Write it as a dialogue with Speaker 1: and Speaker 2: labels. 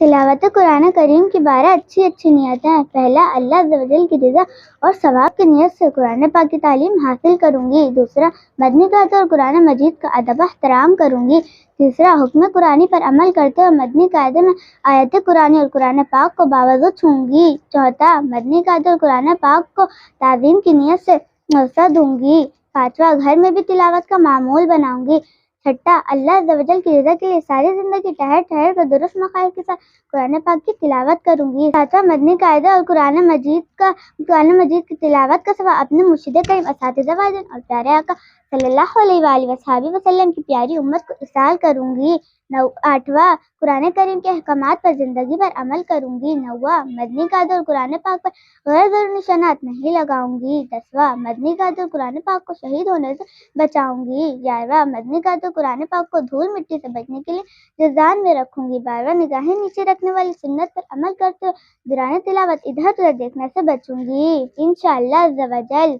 Speaker 1: तिलावत कुरान करीम की 12 अच्छी नियतें हैं। पहला, अल्लाह अज़्ज़ व जल की रज़ा और सवाब की नीयत से कुरान पाक की तालीम हासिल करूँगी। दूसरा, मदनी कायदे और कुरान मजीद का अदब एहतराम करूँगी। तीसरा, हुक्म कुरानी पर अमल करते हुए मदनी कायदे में आयत कुरानी और कुरान पाक को बावजूद छूँगी। चौथा, मदनी कायदे और कुरान पाक को ताज़ीम की नीयत से नज़र दूँगी। पाँचवा, घर में भी तिलावत का मामूल बनाऊँगी। छठा, अल्लाह अज़्ज़ व जल की रज़ा के लिए सारी ज़िंदगी ठहर कर दुरुस्त मकासद के साथ कुरान पाक की तिलावत करूँगी। सातवां, मदनी कायदे और कुरान मजीद की तिलावत का सवाब अपने मुर्शिद करीम असातिज़ा वालिदैन और प्यारे आका सल्लल्लाहु अलैहि वसल्लम की प्यारी उम्मत को इरसाल करूँगी। आठवां, कुरान करीम के अहकामात पर ज़िंदगी भर अमल करूँगी। नौवां, मदनी कायदे और कुरान पाक पर गैर ज़रूरी निशानात नहीं लगाऊँगी। 10वां, मदनी कायदे और कुरान पाक को शहीद होने से बचाऊँगी। 11वां, मदनी कायदे और कुरान पाक को धूल मिट्टी से बचने के लिए जज़ान में रखूँगी। 12वां, निगाहें नीचे रखने वाली सुन्नत पर अमल करते हुए दौरान तिलावत इधर उधर देखने से बचूँगी इंशाअल्लाह अज़्ज़ व जल।